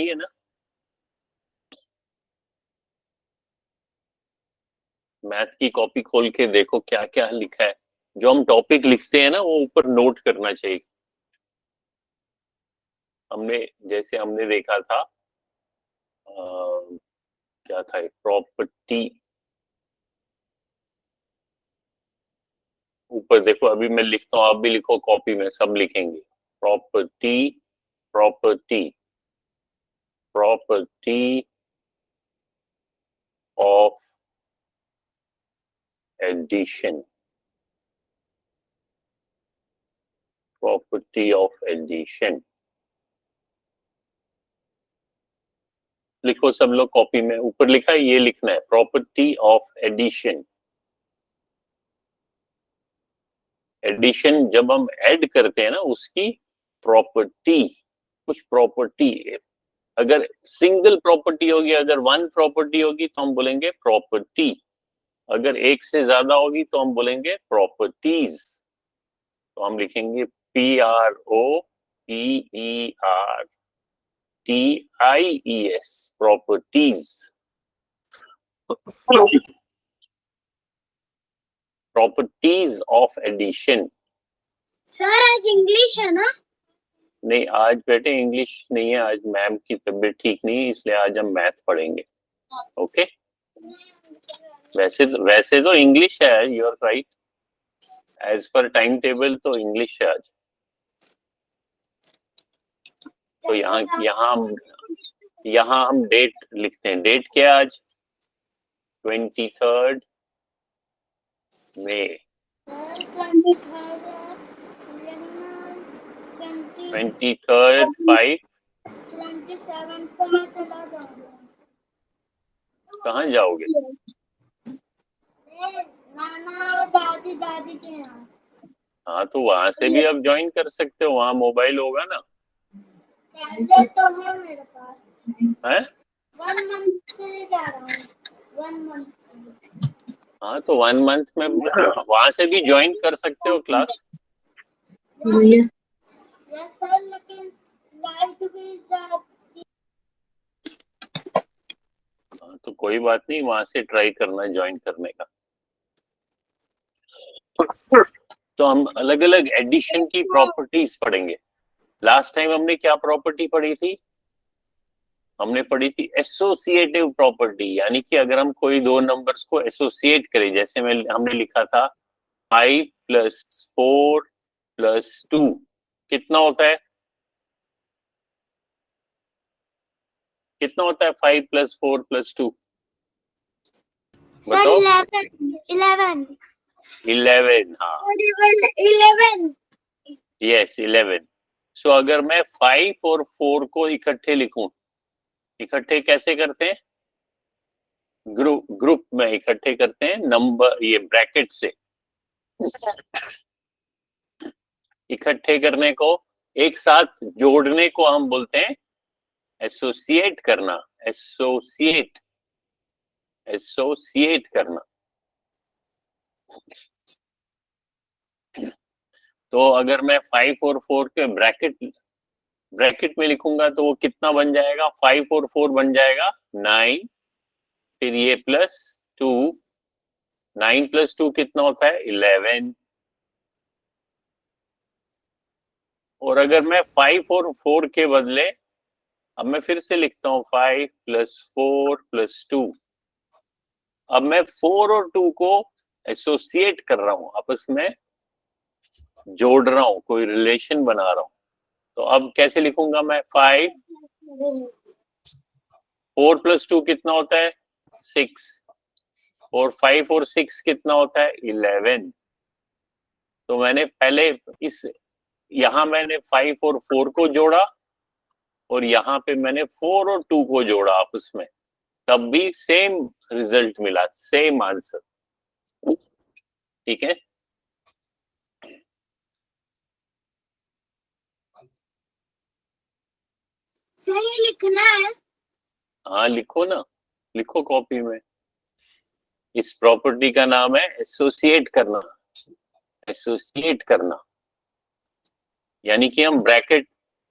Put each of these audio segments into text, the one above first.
है ना, मैथ की कॉपी खोल के देखो क्या क्या लिखा है। जो हम टॉपिक लिखते हैं ना वो ऊपर नोट करना चाहिए। हमने जैसे हमने देखा था क्या था, प्रॉपर्टी। ऊपर देखो, अभी मैं लिखता हूँ, आप भी लिखो कॉपी में, सब लिखेंगे। Property, property, property of addition, property of addition. लिखो सब लोग कॉपी में, ऊपर लिखा है ये लिखना है, प्रॉपर्टी ऑफ एडिशन। एडिशन जब हम ऐड करते हैं ना उसकी प्रॉपर्टी, कुछ प्रॉपर्टी, अगर सिंगल प्रॉपर्टी होगी, अगर वन प्रॉपर्टी होगी तो हम बोलेंगे प्रॉपर्टी, अगर एक से ज्यादा होगी तो हम बोलेंगे प्रॉपर्टीज। तो हम लिखेंगे PROPERTIES, properties, properties of addition. Sir आज इंग्लिश है ना? नहीं आज बेटे इंग्लिश नहीं है, आज मैम की तबीयत ठीक नहीं है, इसलिए आज हम मैथ पढ़ेंगे। ओके, वैसे तो इंग्लिश है, you are right, as per time table तो इंग्लिश है आज। तो यहाँ हम डेट लिखते हैं। डेट क्या है आज? 23 मई। 23 5। 27 को मैं चला जाऊंगा। कहाँ जाओगे? नाना दादी दादी के यहाँ। हाँ तो वहां से भी आप ज्वाइन कर सकते हो, वहां मोबाइल होगा ना। टैबलेट तो है मेरे पास। है? 1 मंथ से जा रहा हूँ, 1 मंथ। हाँ तो 1 मंथ में वहां से भी ज्वाइन कर सकते हो क्लास। यस सर, लेकिन लाइट भी जाती। हाँ तो कोई बात नहीं, वहां से ट्राई करना ज्वाइन करने का। तो हम अलग अलग एडिशन की प्रॉपर्टीज पढ़ेंगे। लास्ट टाइम हमने क्या प्रॉपर्टी पढ़ी थी? हमने पढ़ी थी एसोसिएटिव प्रॉपर्टी, यानी कि अगर हम कोई दो नंबर्स को एसोसिएट करें, जैसे हमने लिखा था 5 + 4 + 2 कितना होता है? कितना होता है 5 + 4 + 2? सर 11 11। हाँ 11। यस 11। सो अगर मैं 5 और 4 को इकट्ठे लिखूं, इकट्ठे कैसे करते हैं? ग्रुप में इकट्ठे करते हैं, नंबर ये ब्रैकेट से इकट्ठे करने को, एक साथ जोड़ने को हम बोलते हैं एसोसिएट करना। एसोसिएट, एसोसिएट करना। तो अगर मैं 5 और 4 के ब्रैकेट में लिखूंगा तो वो कितना बन जाएगा? 5 और 4 बन जाएगा 9, फिर ये +2, 9 + 2 कितना होता है? 11। और अगर मैं 5 और 4 के बदले, अब मैं फिर से लिखता हूँ 5 + 4 + 2। अब मैं 4 और 2 को एसोसिएट कर रहा हूं, आपस में जोड़ रहा हूं, कोई रिलेशन बना रहा हूं। तो अब कैसे लिखूंगा मैं? 5, 4 + 2 कितना होता है? 6, और 5 और 6 कितना होता है? 11। तो मैंने पहले यहां मैंने 5 और 4 को जोड़ा, और यहाँ पे मैंने 4 और 2 को जोड़ा आपस में, तब भी सेम रिजल्ट मिला, सेम आंसर। ठीक है? सही लिखना है। हाँ लिखो ना, लिखो कॉपी में। इस प्रॉपर्टी का नाम है एसोसिएट करना। एसोसिएट करना यानी कि हम ब्रैकेट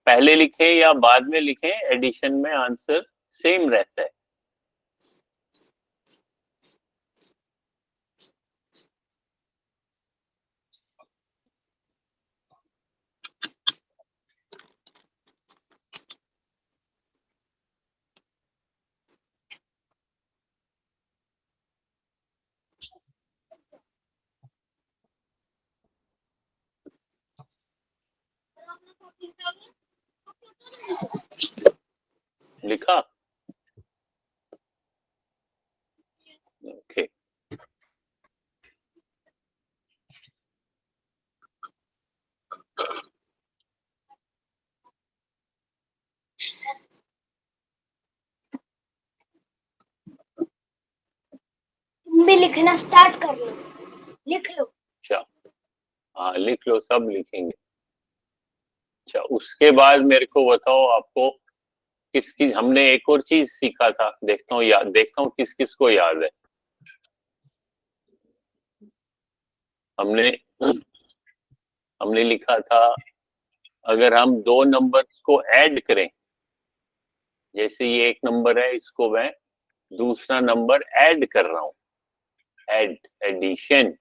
पहले लिखें या बाद में लिखें, एडिशन में आंसर सेम रहता है। लिखा? ओके। तुम भी लिखना स्टार्ट कर लो, लिख लो। अच्छा, हाँ लिख लो, सब लिखेंगे। अच्छा, उसके बाद मेरे को बताओ, आपको किसकी, हमने एक और चीज सीखा था, देखता हूँ किस किस को याद है। हमने हमने लिखा था, अगर हम दो नंबर्स को ऐड करें, जैसे ये एक नंबर है, इसको मैं दूसरा नंबर ऐड कर रहा हूं, एडिशन।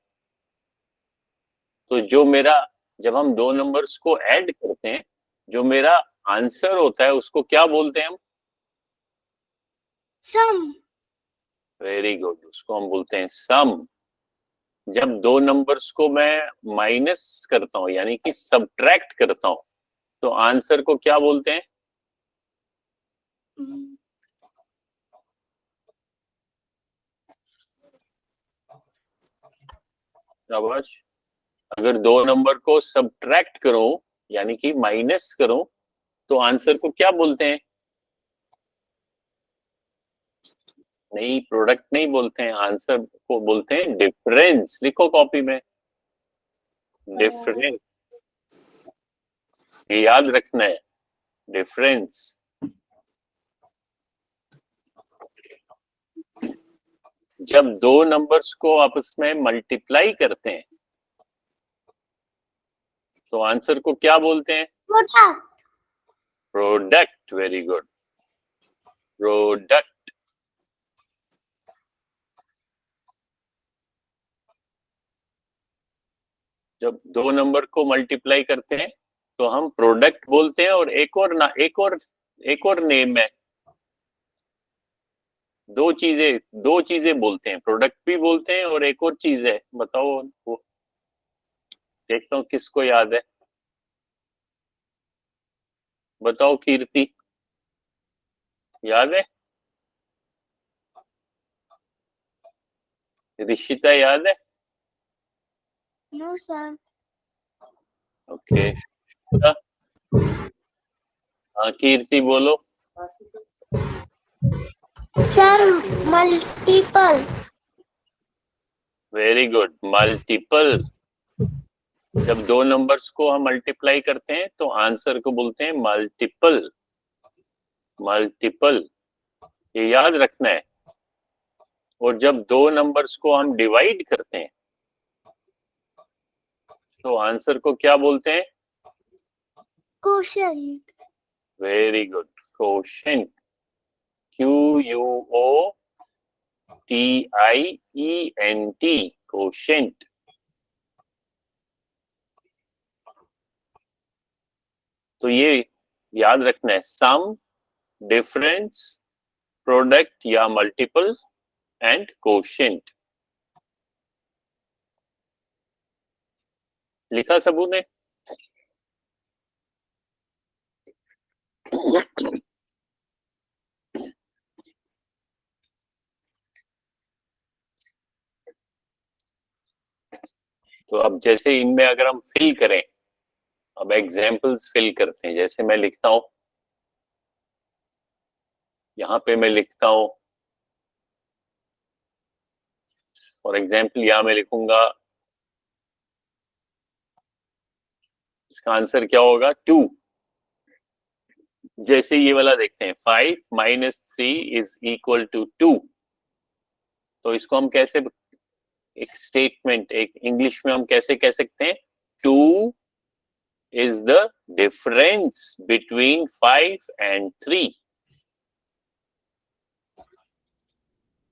तो जो मेरा, जब हम दो नंबर्स को ऐड करते हैं, जो मेरा आंसर होता है उसको क्या बोलते हैं हम? सम। वेरी गुड, उसको हम बोलते हैं सम। जब दो नंबर्स को मैं माइनस करता हूं, यानी कि सब्ट्रैक्ट करता हूं, तो आंसर को क्या बोलते हैं? शाबाश। अगर दो नंबर को सब्ट्रैक्ट करो, यानी कि माइनस करो, तो आंसर को क्या बोलते हैं? नहीं, प्रोडक्ट नहीं बोलते हैं, आंसर को बोलते हैं डिफरेंस। लिखो कॉपी में, डिफरेंस। ये याद रखना है, डिफरेंस। जब दो नंबर्स को आपस में मल्टीप्लाई करते हैं, तो आंसर को क्या बोलते हैं? Product. Product. Very good, product. जब दो नंबर को मल्टीप्लाई करते हैं, तो हम प्रोडक्ट बोलते हैं, और एक और नेम है। दो चीजें बोलते हैं, प्रोडक्ट भी बोलते हैं और एक और चीज है, बताओ वो। देखता हूँ किसको याद है, बताओ कीर्ति, याद है? ऋषिता याद है? No sir. ओके। हाँ कीर्ति बोलो। Sir multiple. Very good, multiple. जब दो नंबर्स को हम मल्टीप्लाई करते हैं, तो आंसर को बोलते हैं मल्टीपल। मल्टीपल, ये याद रखना है। और जब दो नंबर्स को हम डिवाइड करते हैं, तो आंसर को क्या बोलते हैं? Quotient. Very good, quotient. QUOTIENT, quotient. तो ये याद रखना है, सम, डिफरेंस, प्रोडक्ट या मल्टीपल, एंड क्वोशंट। लिखा सबू ने? तो अब जैसे इनमें अगर हम फिल करें, अब एग्जाम्पल्स फिल करते हैं। जैसे मैं लिखता हूं, यहां पे मैं लिखता हूं, फॉर एग्जाम्पल यहां मैं लिखूंगा, इसका आंसर क्या होगा? 2। जैसे ये वाला देखते हैं, 5 माइनस 3 इज इक्वल टू 2। तो इसको हम कैसे, एक स्टेटमेंट, एक इंग्लिश में हम कैसे कह सकते हैं? 2 is the difference between 5 and 3.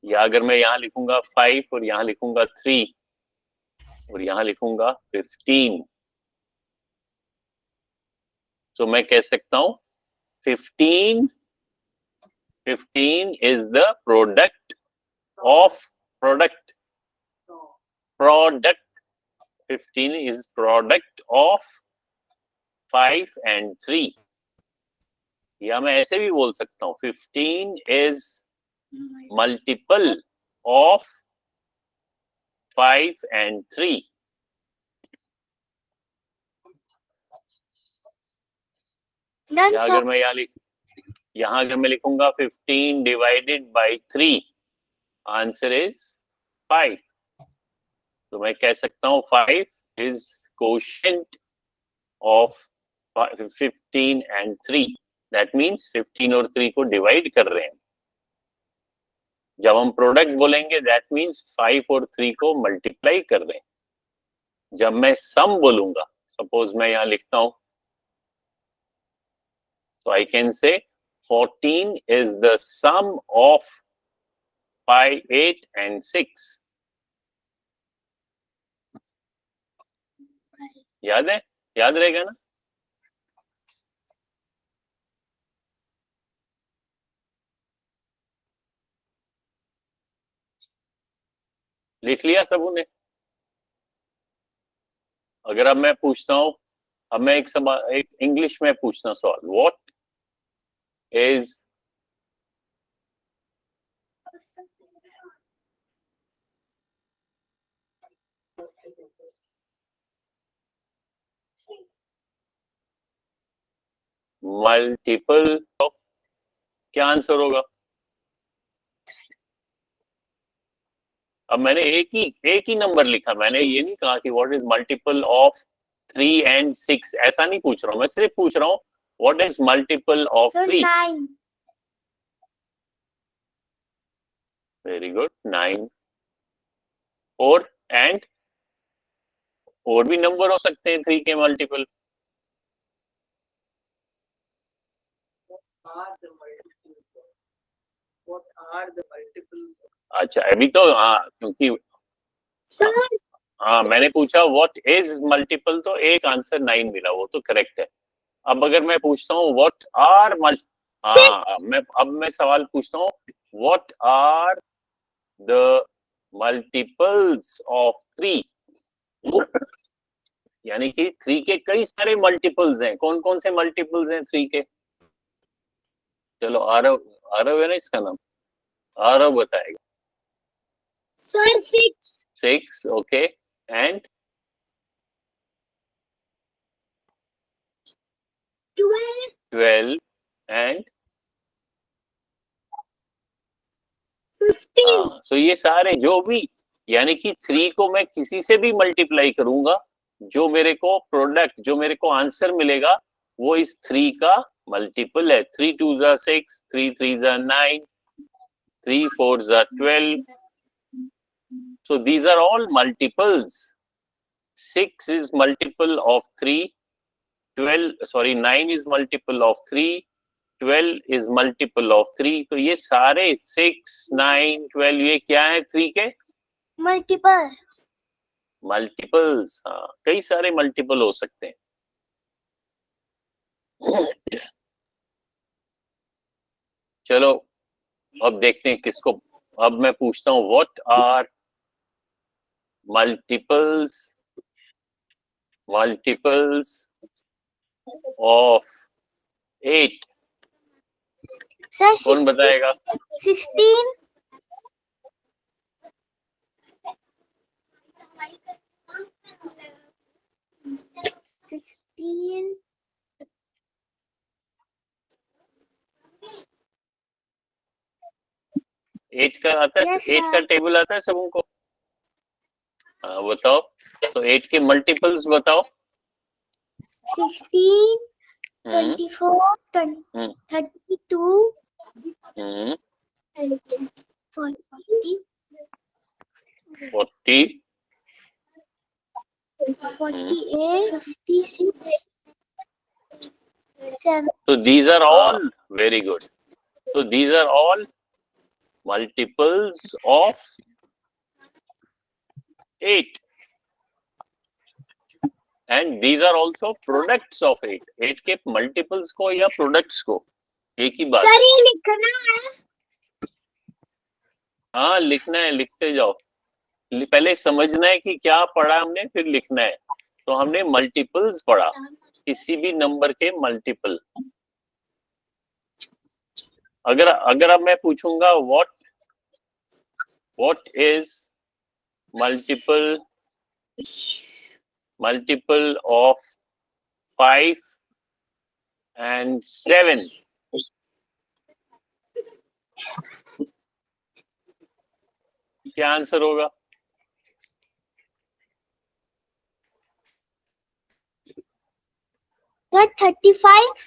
या अगर मैं यहाँ लिखूंगा 5 और यहाँ लिखूंगा 3 और यहाँ लिखूंगा 15, तो मैं कह सकता हूं 15 is the product of product 15 is product of 5 and 3. या मैं ऐसे भी बोल सकता हूँ 15 is multiple of 5 and 3. Done, या sir. अगर मैं यहाँ अगर मैं लिखूंगा 15 divided by 3, आंसर इज 5. तो मैं कह सकता हूँ 5 is quotient of 15 and 3. That means 15 और 3 को डिवाइड कर रहे हैं. जब हम प्रोडक्ट बोलेंगे दैट मीन्स 5 और 3 को मल्टीप्लाई कर रहे हैं. जब मैं सम बोलूंगा, सपोज मैं यहाँ लिखता हूं, तो I can say 14 is the sum of 5, 8 and 6. याद है? याद रहेगा ना? लिख लिया सबों ने? अगर अब मैं पूछता हूं, अब मैं एक इंग्लिश में पूछना सवाल, व्हाट इज मल्टीपल? क्या आंसर होगा? अब मैंने एक ही नंबर लिखा, मैंने ये नहीं कहा कि what is multiple of 3 and 6, ऐसा नहीं पूछ रहा हूं. मैं सिर्फ पूछ रहा हूं what is multiple of 3. 9. Very good, 9. और एंड और भी नंबर हो सकते हैं 3 के मल्टीपल. अच्छा, अभी तो हाँ, क्योंकि हाँ मैंने पूछा व्हाट इज मल्टीपल, तो एक आंसर 9 मिला, वो तो करेक्ट है. अब अगर मैं पूछता हूँ व्हाट आर मैं सवाल पूछता हूँ what are the multiples of 3. यानी कि 3 के कई सारे मल्टीपल्स हैं. कौन कौन से मल्टीपल्स हैं 3 के? चलो आरव है ना इसका नाम, आरव बताएगा. सर 6. Okay, and 12 and 15. तो ये सारे जो भी, यानी कि 3 को मैं किसी से भी मल्टीप्लाई करूंगा, जो मेरे को प्रोडक्ट, जो मेरे को आंसर मिलेगा, वो इस 3 का मल्टीपल है. 3 2 जा 6, 3 3 जा 9, 3 4 जा 12. So these are all multiples. 6 is multiple of 3. 9 is multiple of 3. 12 is multiple of 3. तो ये सारे 6, 9, 12 ये क्या है 3 के? मल्टीपल्स. हाँ, कई सारे मल्टीपल हो सकते हैं. चलो अब देखते हैं किसको. अब मैं पूछता हूँ what are multiples of 8. Sir कौन बताएगा? 16. 16. 8 का आता है? Yes, 8 का टेबल आता है सबों को? हाँ बताओ. तो 8 के मल्टीपल्स बताओ. 16, 24, 32, 40, 40, 48, 56, 7. So these are all very good. So these are all multiples of 8. And these are also products of 8. 8 के multiples को या products को एक ही बात सर ये लिखना है. हाँ लिखना है, लिखते जाओ. पहले समझना है कि क्या पढ़ा हमने, फिर लिखना है. तो हमने मल्टीपल्स पढ़ा, किसी भी नंबर के मल्टीपल. अगर अब मैं पूछूंगा what is multiple of 5 and 7, क्या आंसर होगा? What 35?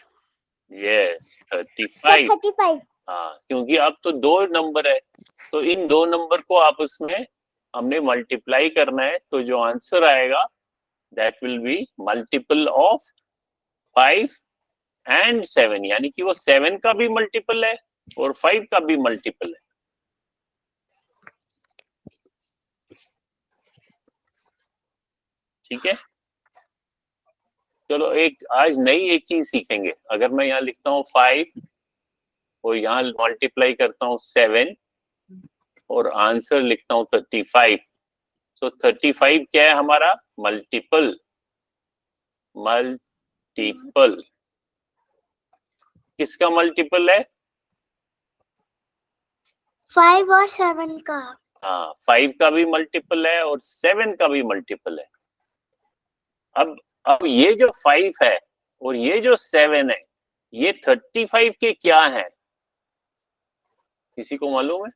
यस 35. 35. हाँ, क्योंकि अब तो 2 नंबर है, तो इन 2 नंबर को आपस में हमने मल्टीप्लाई करना है. तो जो आंसर आएगा that will be multiple of 5 and 7, यानी कि वो 7 का भी मल्टीपल है और 5 का भी मल्टीपल है. ठीक है, चलो आज नई एक चीज सीखेंगे. अगर मैं यहाँ लिखता हूँ 5 और यहाँ मल्टीप्लाई करता हूँ 7 और आंसर लिखता हूँ 35. सो 35 क्या है हमारा? मल्टीपल. किसका मल्टीपल है? 5 और 7 का. हाँ, 5 का भी मल्टीपल है और 7 का भी मल्टीपल है. अब ये जो 5 है और ये जो 7 है, ये 35 के क्या है? किसी को मालूम है?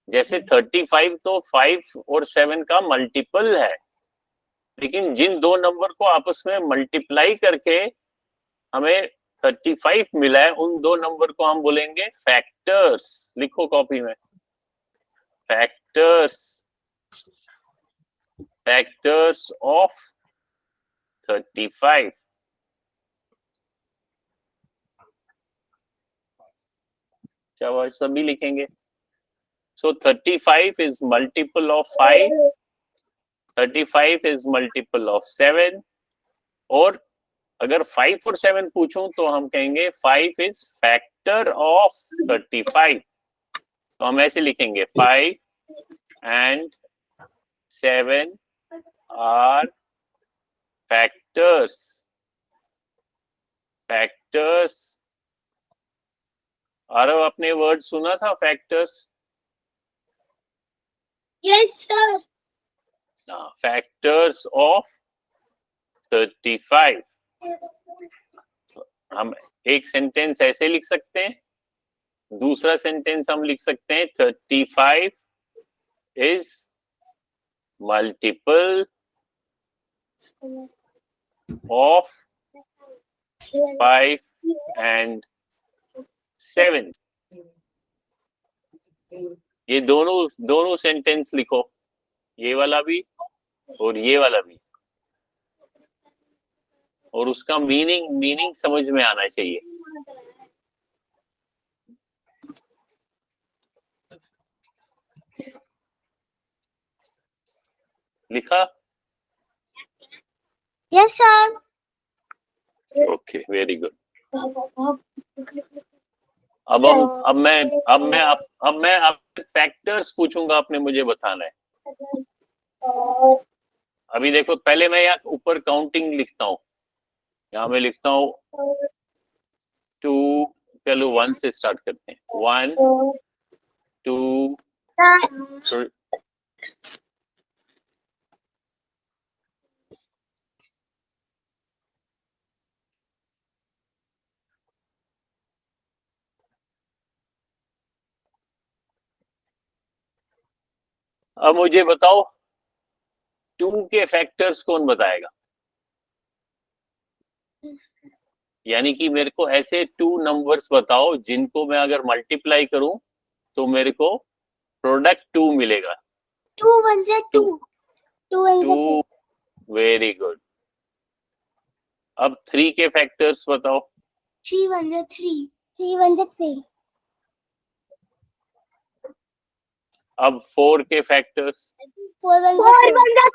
जैसे 35 तो 5 और 7 का मल्टीपल है, लेकिन जिन 2 नंबर को आपस में मल्टीप्लाई करके हमें 35 मिला है, उन 2 नंबर को हम बोलेंगे फैक्टर्स. लिखो कॉपी में, फैक्टर्स ऑफ 35. चलो सभी लिखेंगे. सो 35 is multiple of 5, 35 is multiple of 7. और अगर 5 और 7 पूछूं तो हम कहेंगे 5 इज फैक्टर ऑफ 35. तो हम ऐसे लिखेंगे 5 and 7 are factors. आरव, आपने वर्ड सुना था factors? Yes sir. Factors of 35. हम एक सेंटेंस ऐसे लिख सकते हैं, दूसरा सेंटेंस हम लिख सकते हैं 35 इज मल्टीपल ऑफ 5 and 7. ये दोनों सेंटेंस लिखो, ये वाला भी और ये वाला भी, और उसका मीनिंग समझ में आना चाहिए. लिखा? Yes sir. Okay, very good. अब मैं फैक्टर्स पूछूंगा, आपने मुझे बताना है. अभी देखो, पहले मैं यहाँ ऊपर काउंटिंग लिखता हूँ. यहाँ मैं लिखता हूँ 2. चलो 1 से स्टार्ट करते हैं. 1 2 3. अब मुझे बताओ 2 के फैक्टर्स कौन बताएगा? यानी कि मेरे को ऐसे 2 नंबर्स बताओ जिनको मैं अगर मल्टीप्लाई करूं तो मेरे को प्रोडक्ट 2 मिलेगा. 2 1 2. 2 वेरी गुड. अब 3 के फैक्टर्स बताओ। 3 1 जा 3, 3 1 जा 3, अब 4 के फैक्टर्स 4 1 जा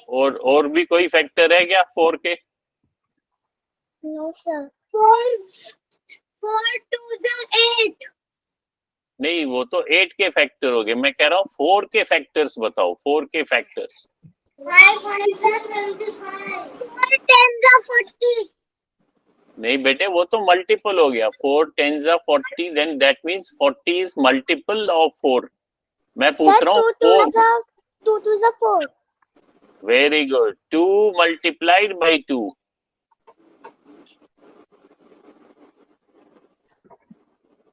4, और भी कोई फैक्टर है क्या 4 के? नो सर, 4 2 जा 8, नहीं, वो तो 8 के फैक्टर हो गए, मैं कह रहा हूँ 4 के फैक्टर्स बताओ, 4 के फैक्टर्स। 5 1 जा 25, 4 10 जा 40, नहीं बेटे, वो तो मल्टीपल हो गया, 4 10 जा 40, then that means 40 is multiple of 4। मैं पूछ रहा हूँ 2 2 जा 4, वेरी गुड, 2 मल्टीप्लाइड बाई 2।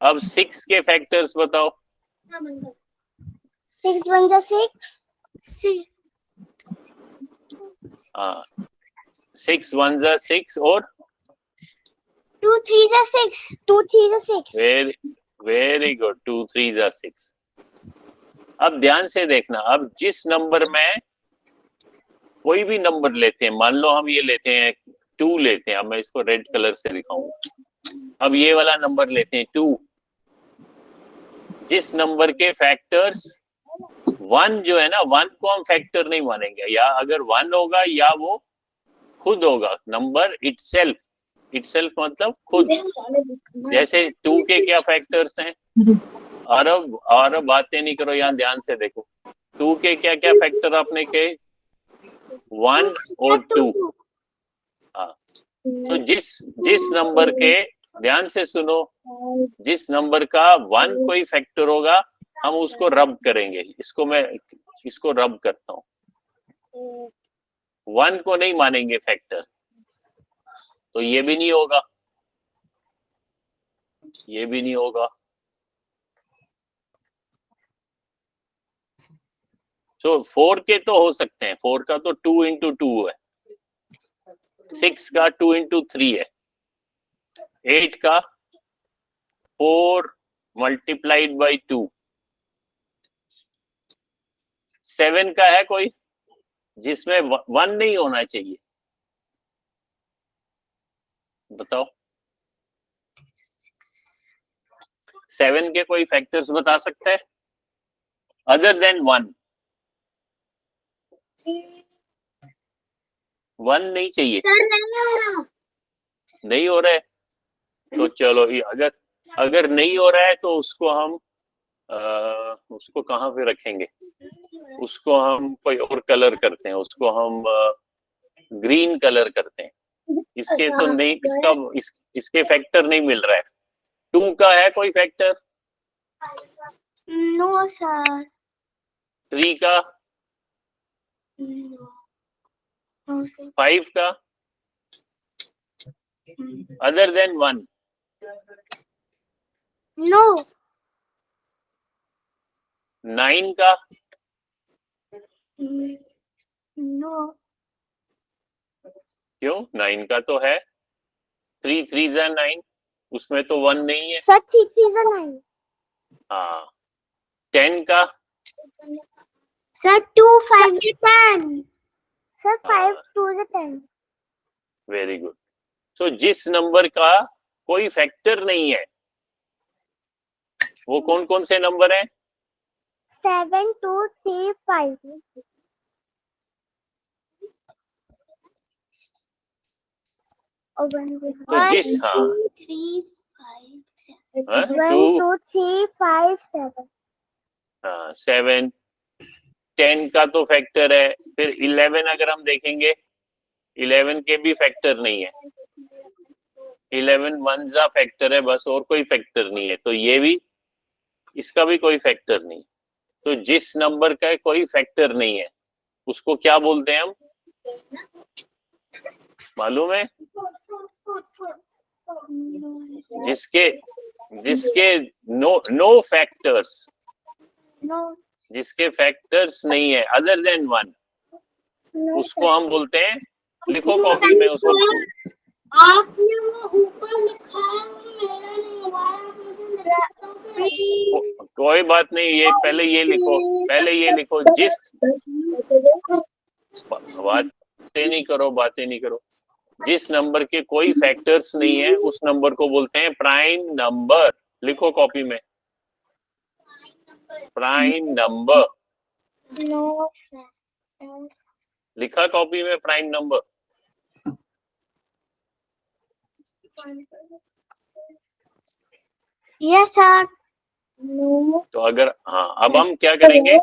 अब 6 के फैक्टर्स बताओ। 6 1 जा 6, हाँ, 6 1 जा 6 और 2 3 जा 6, 2 3 जा 6, वेरी गुड, 2 3 जा 6। अब ध्यान से देखना, अब जिस नंबर में कोई भी नंबर लेते हैं, मान लो हम ये लेते हैं 2 लेते हैं, अब मैं इसको रेड कलर से दिखाऊंगा। अब ये वाला नंबर लेते हैं 2, जिस नंबर के फैक्टर्स 1 जो है ना, 1 को हम फैक्टर नहीं मानेंगे, या अगर 1 होगा या वो खुद होगा, नंबर इटसेल्फ मतलब खुद। जैसे 2 के क्या फैक्टर्स हैं? और बातें नहीं करो, यहाँ ध्यान से देखो, 2 के क्या क्या फैक्टर आपने कहे? 1 और 2। हाँ, तो जिस नंबर के, ध्यान से सुनो, जिस नंबर का 1 कोई फैक्टर होगा हम उसको रब करेंगे। इसको रब करता हूँ, 1 को नहीं मानेंगे फैक्टर, तो ये भी नहीं होगा, ये भी नहीं होगा। तो 4 के तो हो सकते हैं, 4 का तो 2 इंटू 2 है, 6 का 2 इंटू 3 है, 8 का 4 मल्टीप्लाइड बाई 2, 7 का है कोई जिसमें 1 नहीं होना चाहिए? बताओ, 7 के कोई फैक्टर्स बता सकते हैं अदर देन 1? 1 नहीं चाहिए, नहीं हो रहा है, तो चलो ये अगर नहीं हो रहा है तो उसको हम उसको कहाँ पे रखेंगे? उसको हम कोई और कलर करते हैं, उसको हम ग्रीन कलर करते हैं। इसके तो नहीं, इसके फैक्टर नहीं मिल रहा है। 2 का है कोई फैक्टर? नो सर, 3 का? 5 का? Other than 1? नो। 9 का? नो। क्यों? 9 का तो है, 3 3 जा 9, उसमें तो 1 नहीं है। सर 3 3 जा 9। हाँ, 10 का? सर 2 5 जा 10। सर 5 2 जा 10। Very good. तो जिस नंबर का कोई फैक्टर नहीं है, वो कौन कौन से नंबर हैं? 7 2 3 5। और 1 तो जिस 3 5 7। 1 2 2 3 5 7। 7, 10 का तो फैक्टर है, फिर 11 अगर हम देखेंगे, 11 के भी फैक्टर नहीं है, 11 1 जा फैक्टर है बस, और कोई फैक्टर नहीं है, तो ये भी, इसका भी कोई फैक्टर नहीं। तो जिस नंबर का कोई फैक्टर नहीं है उसको क्या बोलते हैं हम, मालूम है? जिसके नो फैक्टर्स, जिसके फैक्टर्स नहीं है अदर देन 1, उसको हम बोलते हैं, लिखो कॉपी में उसको। आपने वो ऊपर लिखा है, कोई बात नहीं, ये पहले ये लिखो, जिस बातें नहीं करो। जिस नंबर के कोई फैक्टर्स नहीं है उस नंबर को बोलते हैं प्राइम नंबर। लिखो कॉपी में, प्राइम नंबर। नो लिखा कॉपी में prime number? Yes sir. No तो अगर हाँ, अब हम क्या करेंगे,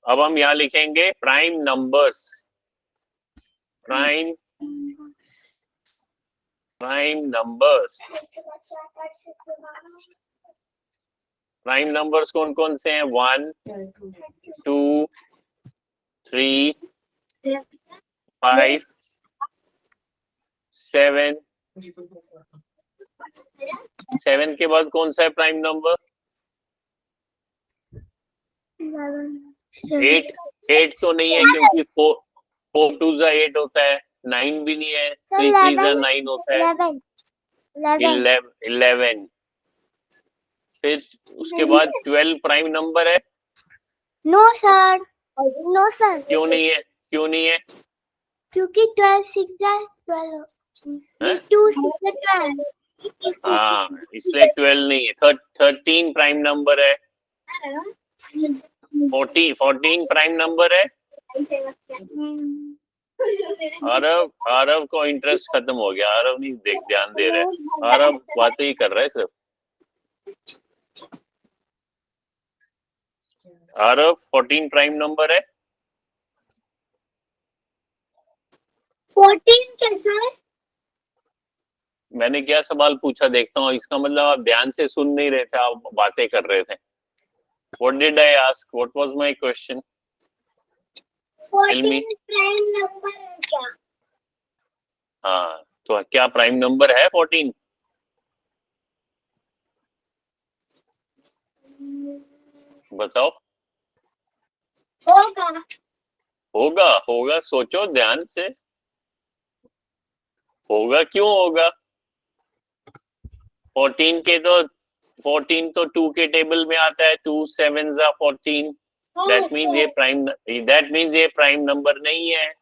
अब हम यहाँ लिखेंगे prime numbers. Prime numbers. Prime numbers कौन कौन से हैं? 1 2 3 5 7। 7 के बाद कौन सा है प्राइम नंबर? 8। 8 तो नहीं है क्योंकि 4 2 जा 8 होता है। 9 भी नहीं है, 3 3 जा 9 होता है। 11। फिर उसके बाद 12 प्राइम नंबर है? No sir, no sir. क्यों नहीं है? क्योंकि 12 6 जा 12 2 6 जा 12। हाँ, इसलिए 12 नहीं है। 13 प्राइम नंबर है। 14 प्राइम नंबर है। आरव को इंटरेस्ट खत्म हो गया। आरव नहीं ध्यान दे रहे। आरव बातें ही कर रहा है सिर्फ। आरव 14 प्राइम नंबर है। 14 कैसा है? मैंने क्या सवाल पूछा देखता हूँ। इसका मतलब आप ध्यान से सुन नहीं रहे थे, आप बातें कर रहे थे। What did I ask? What was my question? 14 prime number है क्या? हाँ, तो क्या प्राइम नंबर है 14? बताओ। होगा, सोचो ध्यान से। होगा, क्यों होगा? 14 तो 2 के टेबल में आता है। 2 7 जा 14। दैट मीन्स ये प्राइम नंबर नहीं है।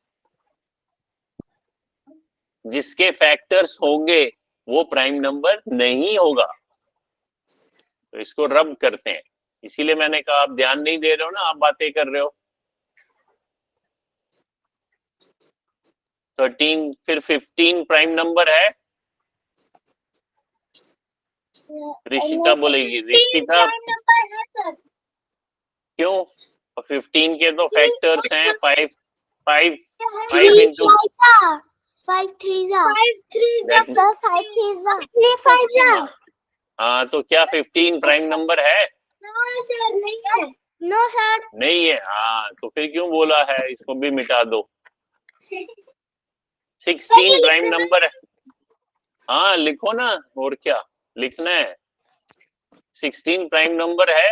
जिसके फैक्टर्स होंगे वो प्राइम नंबर नहीं होगा। तो इसको रब करते हैं। इसीलिए मैंने कहा आप ध्यान नहीं दे रहे हो ना, आप बातें कर रहे हो। 13 फिर 15 प्राइम नंबर है। ऋषिता बोलेगी। ऋषिता क्यों? 15 के तो फैक्टर्स हैं 5 into 5 3 जा 5 3 5 जा। हाँ, तो क्या 15 प्राइम नंबर है? नो सर, नहीं है। नो सर, नहीं है। हाँ, तो फिर क्यों बोला है? इसको भी मिटा दो। 16 प्राइम नंबर है। हाँ, लिखो ना, और क्या लिखना है? 16 प्राइम नंबर है।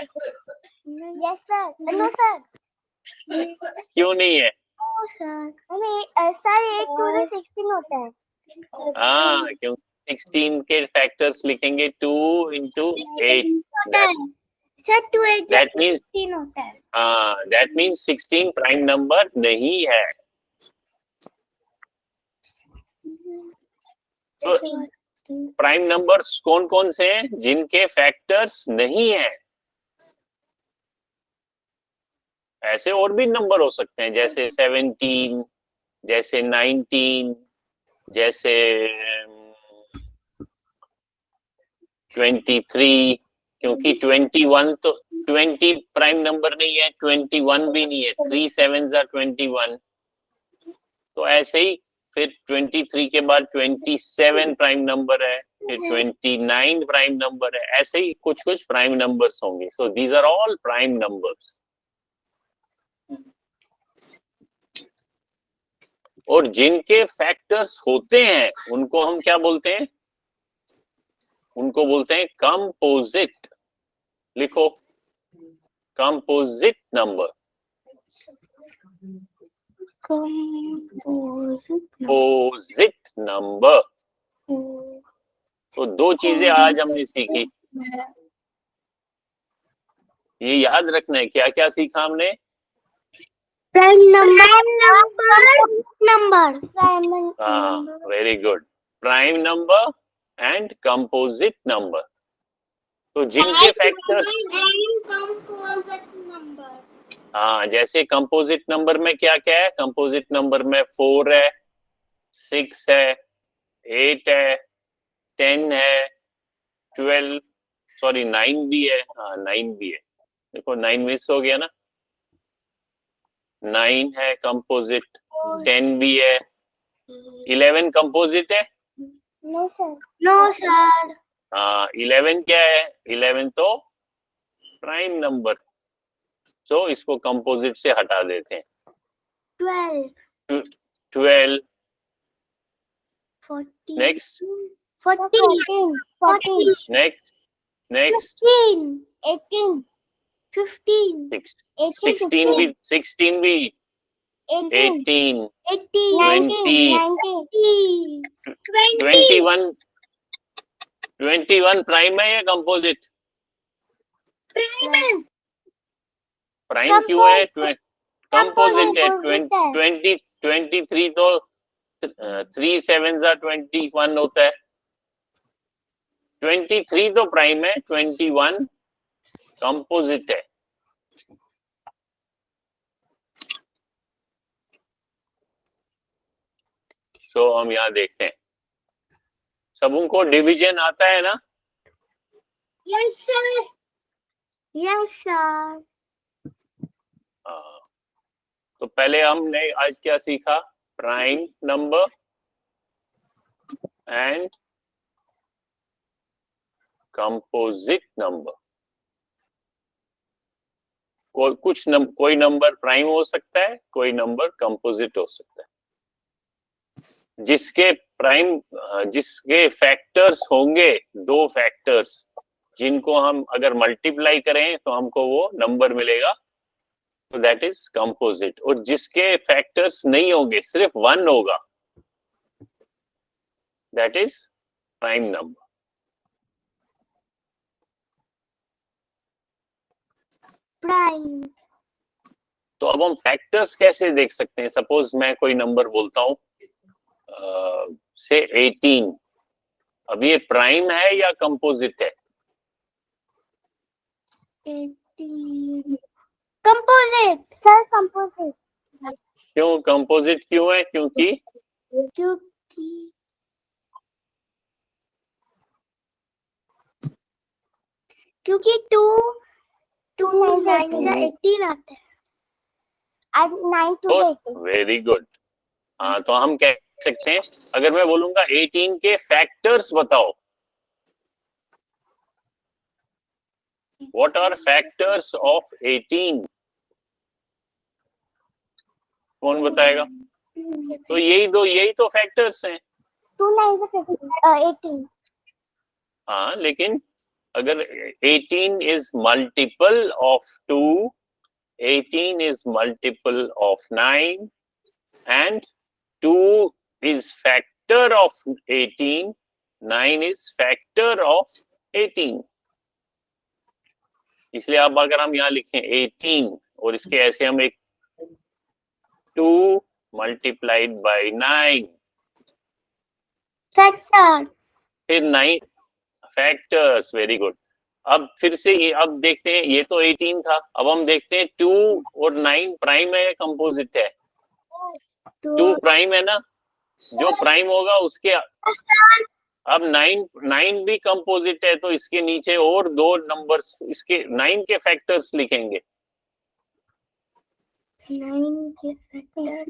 Yes sir. नो सर, क्यों नहीं है? No sir. सर 8 2 16 होता है। हाँ, क्यों 16 के फैक्टर्स लिखेंगे 2 into 8। सर 2 8 That means 16 होता है। हाँ, that means 16 प्राइम नंबर नहीं है। तो प्राइम नंबर्स कौन कौन से हैं जिनके फैक्टर्स नहीं है? ऐसे और भी नंबर हो सकते हैं, जैसे 17, जैसे 19, जैसे 23। क्योंकि 21 तो 20 प्राइम नंबर नहीं है, 21 भी नहीं है। 3 7 जा 21। तो ऐसे ही फिर 23 के बाद 27 प्राइम नंबर है, फिर 29 प्राइम नंबर है। ऐसे ही कुछ कुछ प्राइम नंबर्स होंगे। So these are all prime numbers. और जिनके फैक्टर्स होते हैं उनको हम क्या बोलते हैं? उनको बोलते हैं कंपोजिट। लिखो, कंपोजिट नंबर। Composite number. तो दो चीजें आज हमने सीखी, ये याद रखना है। क्या क्या सीखा हमने? Prime number. हाँ, very good. Prime number and composite number. तो जिनके फैक्टर्स, हाँ, जैसे कंपोजिट नंबर में क्या क्या है? कंपोजिट नंबर में 4 है, 6 है, 8 है, 10 है, 12, सॉरी 9 भी है। हाँ, 9 भी है। देखो 9 मिस हो गया ना। 9 है कंपोजिट, 10 भी है, 11 कंपोजिट है। No sir. हाँ, 11 क्या है? 11 तो प्राइम नंबर, तो इसको कंपोजिट से हटा देते हैं। 12. 12, 14. नेक्स्ट, 14. नेक्स्ट, 15. 18. 15. 16 भी, 18, 18. 20, 21 प्राइम है या कंपोजिट? प्राइम क्यों है? कंपोजिट है। 23 तो 3 7 21 होता है। 23 तो प्राइम है, 21 कंपोजिट है। तो हम यहाँ देखते हैं, सबको डिवीजन आता है ना? Yes sir. Yes sir. हाँ, तो पहले हमने आज क्या सीखा? Prime number and composite number. कोई नंबर प्राइम हो सकता है, कोई नंबर कंपोजिट हो सकता है। जिसके फैक्टर्स होंगे, 2 फैक्टर्स, जिनको हम अगर मल्टीप्लाई करें तो हमको वो नंबर मिलेगा, तो दैट इज कंपोजिट। और जिसके फैक्टर्स नहीं होंगे, सिर्फ 1 होगा, that is prime number. Prime. तो अब हम फैक्टर्स कैसे देख सकते हैं? सपोज मैं कोई नंबर बोलता हूं, से 18, अब ये प्राइम है या कंपोजिट है? 18. Composite. Sir, composite. क्यों कंपोजिट क्यों है? क्योंकि क्योंकि 2 9 18 आते हैं। 9 2 18. Very good. हाँ, तो हम कह सकते हैं, अगर मैं बोलूंगा 18 के फैक्टर्स बताओ, व्हाट आर फैक्टर्स ऑफ 18? कौन बताएगा? तो यही तो फैक्टर्स हैं। 2 9 18. हाँ, लेकिन अगर 18 is multiple of 2, 18 is multiple of 9, and 2 is factor of 18, 9 is factor of 18। इसलिए अब अगर हम यहाँ लिखें 18 और इसके ऐसे हम एक 2 multiplied by 9, फैक्टर, फिर 9 फैक्टर्स, वेरी गुड। अब फिर से ये, अब देखते हैं, ये तो 18 था, अब हम देखते हैं 2 और 9 प्राइम है या कंपोजिट है? 2 प्राइम है ना, जो प्राइम होगा उसके, अब 9 भी कंपोजिट है, तो इसके नीचे और 2 नंबर्स, इसके 9 के फैक्टर्स लिखेंगे। 9 के फैक्टर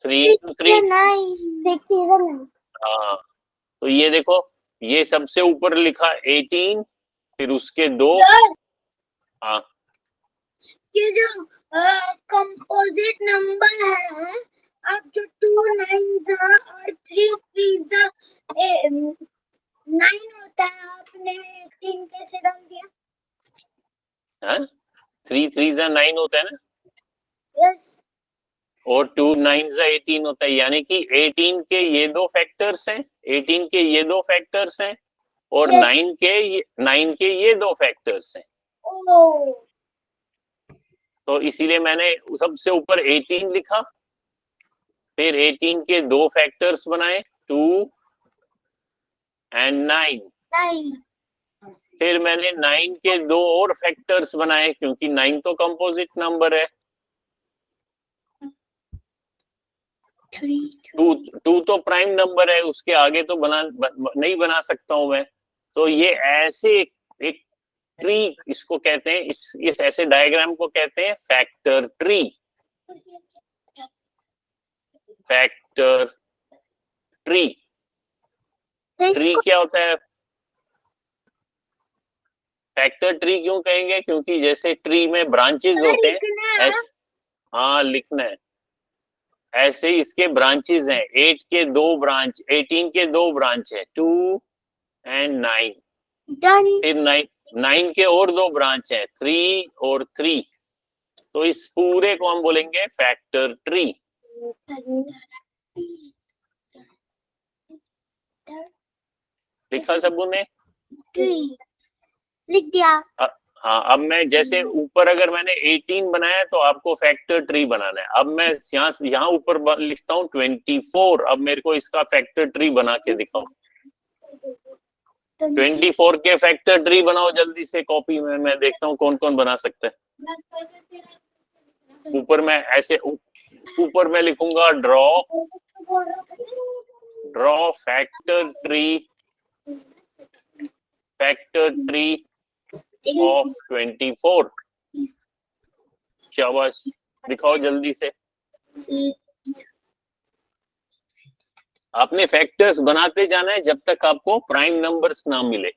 3 into 3, हाँ, तो ये देखो, ये सबसे ऊपर लिखा 18, फिर उसके 2, हाँ, ये जो कंपोजिट नंबर है, अब जो 2 9 और 3 3 9 होता है, आपने 3 कैसे डाल दिया? हाँ, 3 3 9 होता है ना, यस, और 2 9 18 होता है, यानी कि 18 के ये 2 फैक्टर्स हैं, 18 के ये 2 फैक्टर्स हैं, और Yes. 9 के ये 2 फैक्टर्स हैं। ओह, तो इसीलिए मैंने सबसे ऊपर 18 लिखा, फिर 18 के 2 फैक्टर्स बनाए, 2 एंड 9। 9 फिर मैंने 9 के 2 और फैक्टर्स बनाए, क्योंकि 9 तो कंपोजिट नंबर है। 2 तो प्राइम नंबर है, उसके आगे तो नहीं बना सकता हूं मैं। तो ये ऐसे एक ट्री इसको कहते हैं, इस ऐसे डायग्राम को कहते हैं factor tree. Factor tree. Tree क्या होता है? फैक्टर ट्री क्यों कहेंगे? क्योंकि जैसे ट्री में ब्रांचेस होते हैं, हाँ लिखना है, ऐसे ही इसके ब्रांचेस हैं। 8 के 2 ब्रांच, 18 के 2 ब्रांच है, 2 एंड 9। फिर 9 के और 2 ब्रांच है, 3 और 3। तो इस पूरे को हम बोलेंगे फैक्टर ट्री। लिखा सबू ने? लिख दिया। हाँ, अब मैं जैसे ऊपर अगर मैंने 18 बनाया तो आपको फैक्टर ट्री बनाना है। अब मैं यहाँ ऊपर लिखता हूँ 24। अब मेरे को इसका फैक्टर ट्री बना के दिखाओ। 24 के फैक्टर ट्री बनाओ जल्दी से कॉपी में, मैं देखता हूँ कौन कौन बना सकता है। ऊपर मैं ऐसे ऊपर मैं लिखूंगा ड्रॉ फैक्टर ट्री ऑफ 24। शाबाश, दिखाओ जल्दी से। आपने फैक्टर्स बनाते जाना है जब तक आपको प्राइम नंबर्स ना मिले।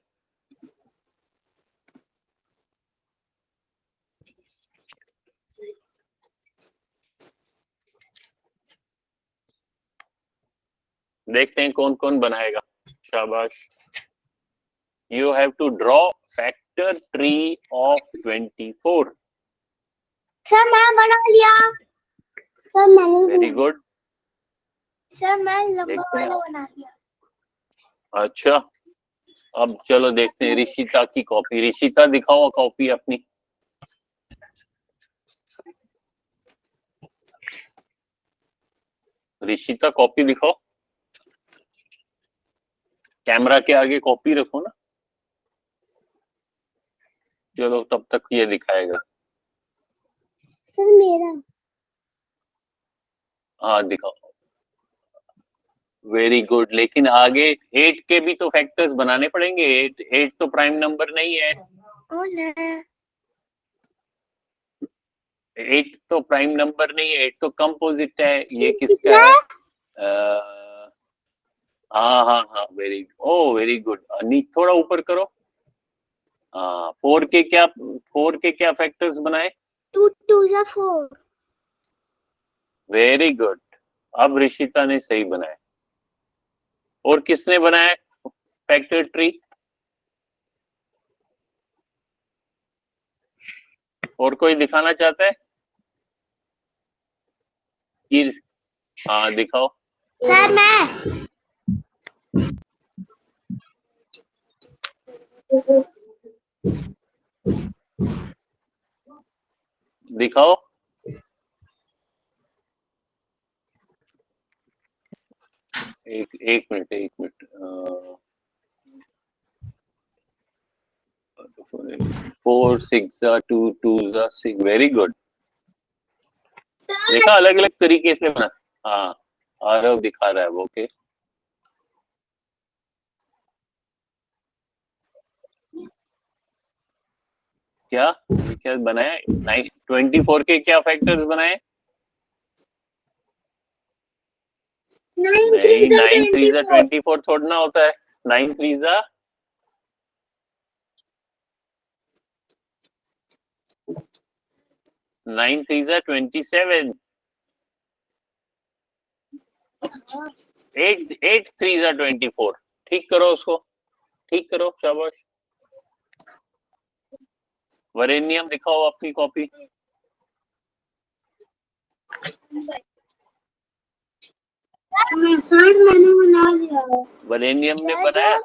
देखते हैं कौन कौन बनाएगा। शाबाश। You have to draw factor tree of 24. Sir मैं बना लिया। सर मैंने वेरी गुड। सर मैं लंबा वाला बना लिया। अच्छा, अब चलो देखते हैं ऋषिता की कॉपी। ऋषिता दिखाओ कॉपी अपनी। ऋषिता कॉपी दिखाओ। कैमरा के आगे कॉपी रखो ना। चलो तब तक ये दिखाएगा। सर मेरा। हाँ दिखाओ। Very good. लेकिन आगे 8 के भी तो फैक्टर्स बनाने पड़ेंगे। 8 तो प्राइम नंबर नहीं है। 8 तो प्राइम नंबर नहीं है, 8 तो कंपोजिट है। ये किसका है? हाँ हाँ हाँ, वेरी गुड। थोड़ा ऊपर करो। हाँ, 4 के क्या फैक्टर्स बनाए? 2 2 4। Very good. अब ऋषिता ने सही बनाया। और किसने बनाया फैक्टर ट्री? और कोई दिखाना चाहता है? हाँ दिखाओ। सर मैं। दिखाओ। एक मिनट। 4 6 2 2 6। Very good. देखा, अलग अलग तरीके से बना। हाँ, आरव दिखा रहा है वो। ओके, क्या बनाया? 24 के क्या फैक्टर्स बनाए? नहीं, 9 3 24 थोड़ा ना होता है। 9 3 27। 8 3 24। ठीक करो उसको, ठीक करो। शाबाश। वरेनियम दिखाओ अपनी कॉपी। मैंने बना लिया। वरेनियम ने बनाया।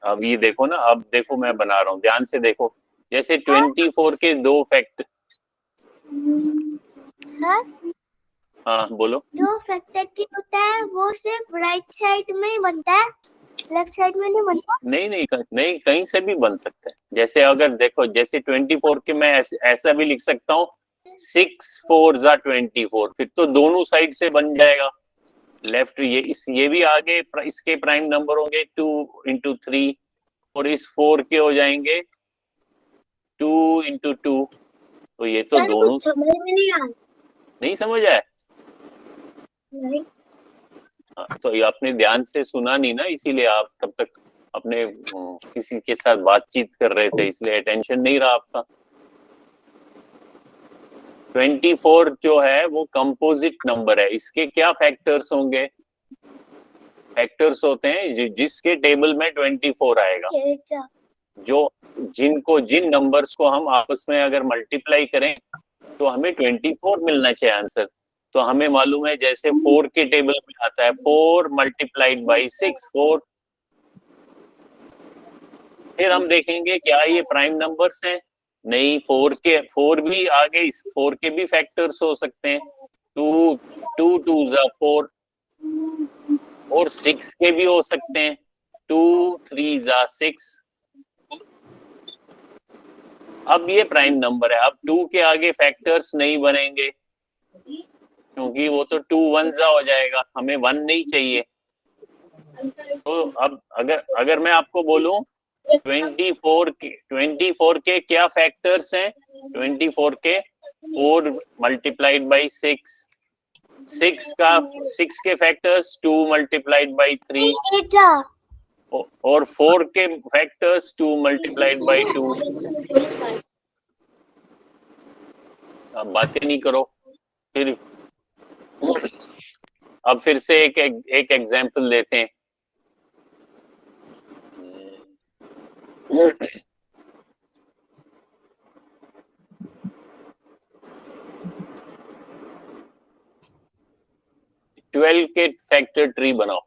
अब ये देखो ना, अब देखो मैं बना रहा हूँ, ध्यान से देखो। जैसे 24 के दो फैक्टर। सर हाँ बोलो। जो फैक्टर की होता है वो सिर्फ राइट साइड में ही बनता है, लेफ्ट साइड में नहीं बनता। नहीं, कहीं से भी बन सकता है। जैसे अगर देखो, जैसे 24 के मैं ऐसा भी लिख सकता हूँ, 6 4 जा 24, फिर तो दोनों साइड से बन जाएगा। लेफ्ट ये भी आगे इसके प्राइम नंबर होंगे 2 इंटू 3, और इस 4 के हो जाएंगे 2 इंटू 2। तो ये तो सर दोनों कुछ समझ में नहीं आ नहीं समझ आया। नहीं। हाँ, तो ये आपने ध्यान से सुना नहीं ना, इसीलिए आप तब तक अपने किसी के साथ बातचीत कर रहे थे, इसलिए अटेंशन नहीं रहा आपका। 24 जो है वो कंपोजिट नंबर है, इसके क्या फैक्टर्स होंगे? फैक्टर्स होते हैं जिसके टेबल में 24 आएगा, जो जिन नंबर्स को हम आपस में अगर मल्टीप्लाई करें तो हमें 24 मिलना चाहिए आंसर। तो हमें मालूम है, जैसे 4 के टेबल में आता है 4 मल्टीप्लाइड बाई 6 4। फिर हम देखेंगे क्या ये प्राइम नंबर्स हैं? नहीं, 4 भी आगे, इस 4 के भी फैक्टर्स हो सकते हैं। 2 2 जा 4, और 6 के भी हो सकते हैं, 2 3 जा 6। अब ये प्राइम नंबर है, अब 2 के आगे फैक्टर्स नहीं बनेंगे, क्योंकि वो तो 2 1 जा हो जाएगा, हमें 1 नहीं चाहिए। तो अब अगर मैं आपको बोलूं 24 के क्या फैक्टर्स हैं? 24 के 4 मल्टीप्लाइड बाई 6, 6 के फैक्टर्स 2 मल्टीप्लाइड बाई 3, और 4 के फैक्टर्स 2 मल्टीप्लाइड बाई 2। अब बातें नहीं करो। फिर अब फिर से एक एग्जाम्पल लेते हैं। 12 के फैक्टर ट्री बनाओ।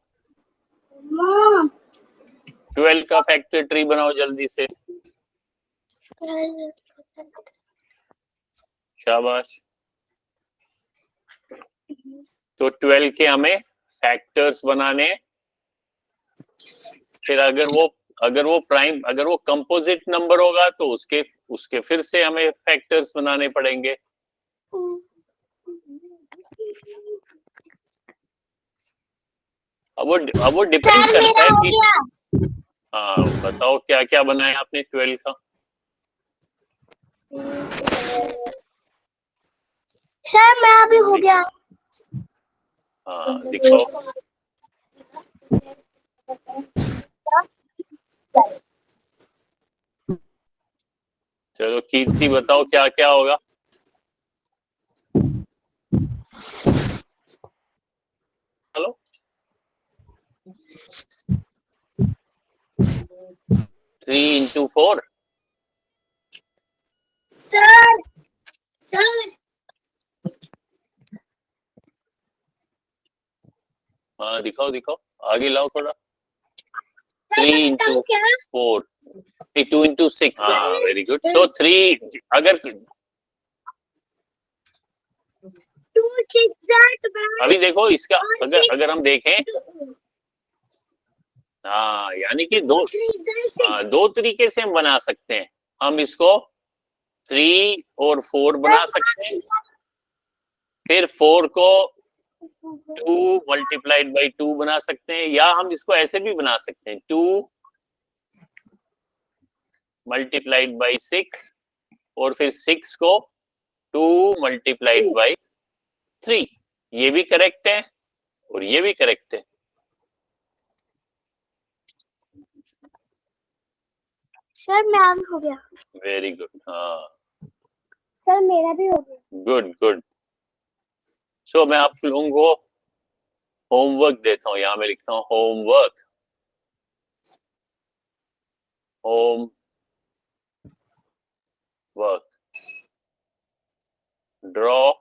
12 का फैक्टर ट्री बनाओ जल्दी से। शाबाश। तो 12 के हमें फैक्टर्स बनाने। फिर अगर वो कंपोजिट नंबर होगा तो उसके फिर से हमें फैक्टर्स बनाने पड़ेंगे। अब वो डिपेंड करता है कि हाँ बताओ क्या क्या बनाया आपने 12 का। सर मैं अभी हो गया। हाँ दिखाओ। चलो कीर्ति बताओ क्या क्या होगा। चलो 3 इंटू 4। सर हाँ दिखाओ दिखाओ, आगे लाओ थोड़ा। 3 इंटू 4, 2 इंटू 6। हाँ वेरी गुड। सो 3 अगर अभी देखो इसका अगर हम देखें, हाँ यानी कि दो तरीके से हम बना सकते हैं। हम इसको 3 और 4 बना सकते हैं, फिर 4 को 2 मल्टीप्लाइड बाई 2 बना सकते हैं, या हम इसको ऐसे भी बना सकते हैं 2 मल्टीप्लाइड बाई 6, और फिर 6 को 2 मल्टीप्लाइड बाई 3। ये भी करेक्ट है और ये भी करेक्ट है। सर मेरा भी हो गया। Very good. हाँ सर मेरा भी हो गया। Good good. सो मैं आप लोगों को होमवर्क देता हूँ, यहाँ मैं लिखता हूँ homework. Homework, draw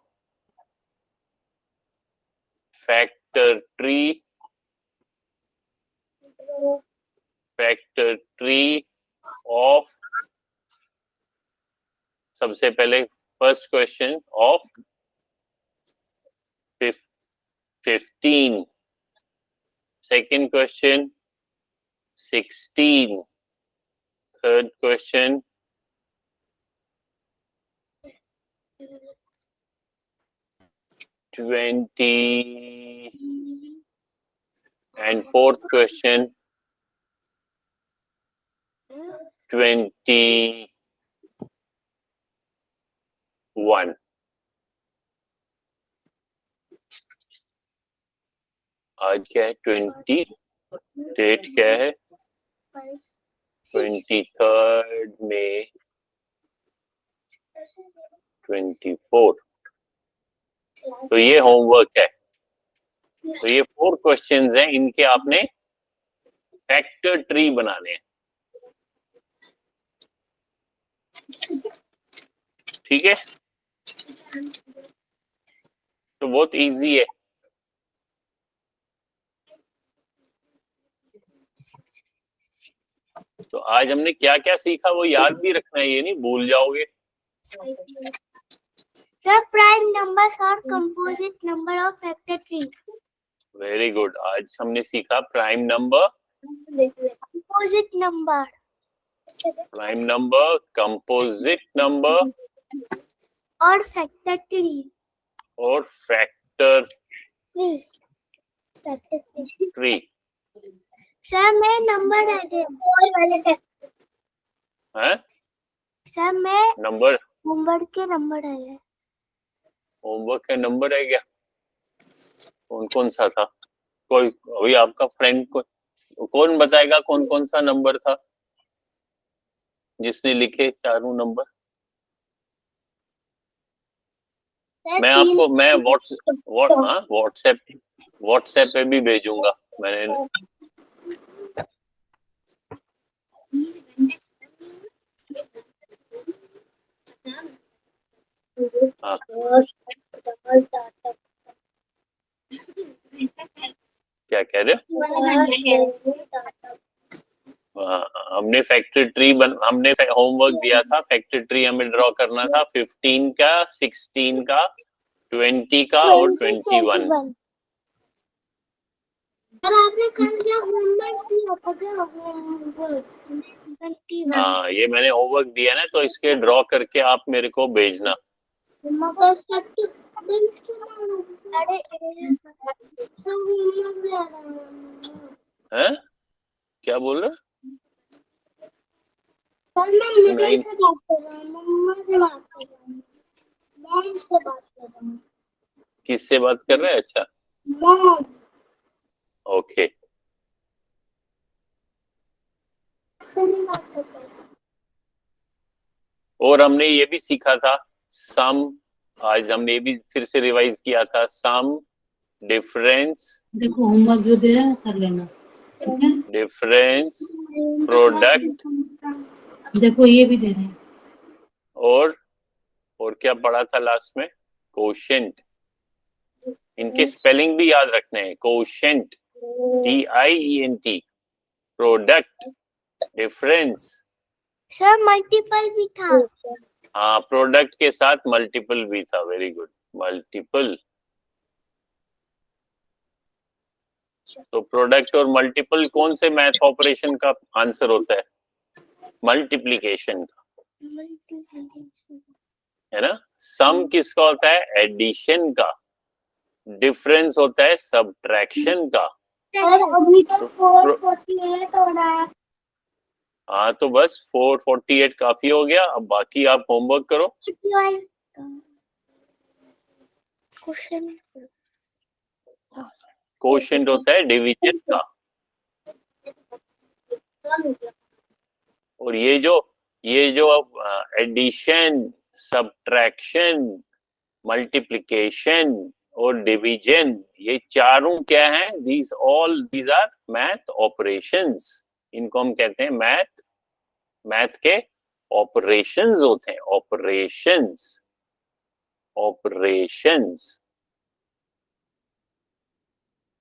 factor tree factor tree of, सबसे पहले first question of 15, second question 16, third question 20 and fourth question 21. आज क्या है 20, डेट क्या है 23rd May 24. तो ये होमवर्क है। तो ये 4 क्वेश्चंस हैं, इनके आपने फैक्टर ट्री बनाने हैं। ठीक है, तो बहुत इजी है। तो आज हमने क्या क्या सीखा वो याद भी रखना है, ये नहीं भूल जाओगे। सर प्राइम नंबर्स और composite number of factor tree. Very good. आज हमने सीखा prime number, composite number, prime number, composite number और फैक्टर ट्री, और फैक्टर फैक्टर ट्री। सर मैं नंबर है सर मैं नंबर, होमवर्क के नंबर है। होमवर्क का नंबर है क्या? कौन कौन सा था? कोई अभी आपका फ्रेंड कौन बताएगा कौन कौन सा नंबर था जिसने लिखे चारों नंबर? मैं आपको मैं व्हाट्सएप पे भी भेजूंगा। मैंने हाँ, क्या कह रहे हो? हमने फैक्टर ट्री हमने होमवर्क दिया था, फैक्टर ट्री हमें ड्रॉ करना था 15 का, 16 का, 20 का और 21। सर आपने कल क्या होमवर्क दिया था क्या? हाँ, ये मैंने होमवर्क दिया ना, तो इसके ड्रॉ करके आप मेरे को भेजना। हैं? क्या बोल रहे? नहीं, किससे बात कर रहे हैं? अच्छा, ओके। और हमने ये भी सीखा था सम, आज हमने ये भी फिर से रिवाइज किया था, सम, डिफरेंस, देखो होमवर्क जो दे रहे हैं कर लेना, ठीक है? डिफरेंस, प्रोडक्ट, देखो ये भी दे रहे हैं। और क्या पढ़ा था लास्ट में? कोशेंट। इनके स्पेलिंग भी याद रखने हैं। Quotient, TIENT, product, difference. Sir multiple भी था। हाँ, प्रोडक्ट के साथ मल्टीपल भी था। Very good, multiple. तो प्रोडक्ट और मल्टीपल कौन से मैथ ऑपरेशन का आंसर होता है? मल्टीप्लिकेशन का, है ना। सम किसका होता है? एडिशन का। डिफरेंस होता है सब्ट्रैक्शन का। अभी तो 448 हो रहा है। हाँ, तो बस 448 काफी हो गया। अब बाकी आप होमवर्क करो। कोशेंट होता है डिवीजन का। और ये जो एडिशन, सब्ट्रैक्शन, मल्टीप्लिकेशन और डिवीजन, ये चारों क्या हैं? These are math operations. इनको हम कहते हैं मैथ के ऑपरेशंस होते हैं। Operations.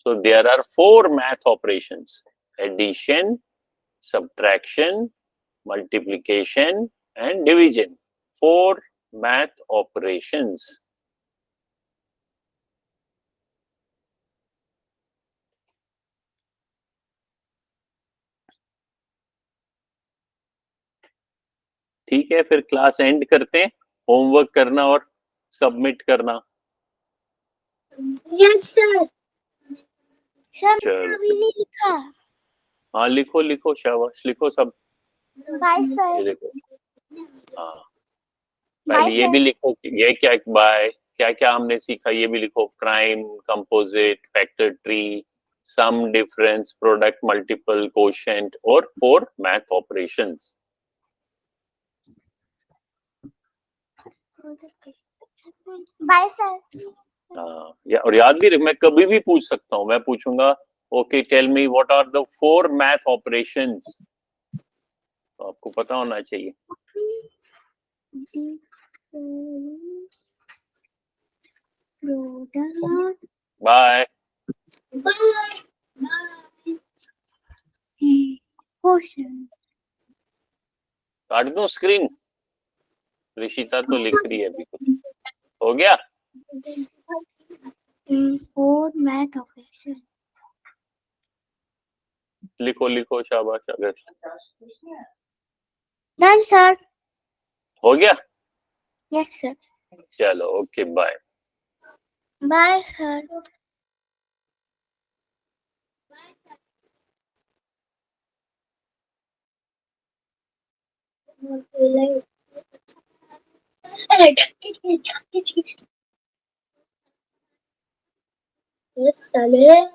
So there are 4 math operations: addition, subtraction, multiplication and division. 4 math operations. ठीक है, फिर क्लास एंड करते हैं. होमवर्क करना और सबमिट करना. Yes sir. सर चलो. मैंने अभी नहीं लिखा. हाँ लिखो लिखो, शाबाश, लिखो सब. बाय ये सर. देखो. हाँ बाय पहले ये भी सर. लिखो कि ये क्या बाय क्या क्या हमने सीखा, ये भी लिखो. प्राइम, कंपोजिट, फैक्टर ट्री, सम, डिफरेंस, प्रोडक्ट, मल्टीपल, कोशेंट और 4 मैथ ऑपरेशंस. Bye sir. हाँ और याद भी रख, मैं कभी भी पूछ सकता हूँ. मैं पूछूंगा okay tell me what are the 4 math operations. तो आपको पता होना चाहिए. बाय. काट दूं स्क्रीन. ऋषिता तो लिख रही है अभी कुछ. हो गया. 4 मैथ ऑपरेशन. लिखो लिखो, शाबाश. अगर डन सर. हो गया. Yes sir. चलो ओके बाय. Bye sir. साले.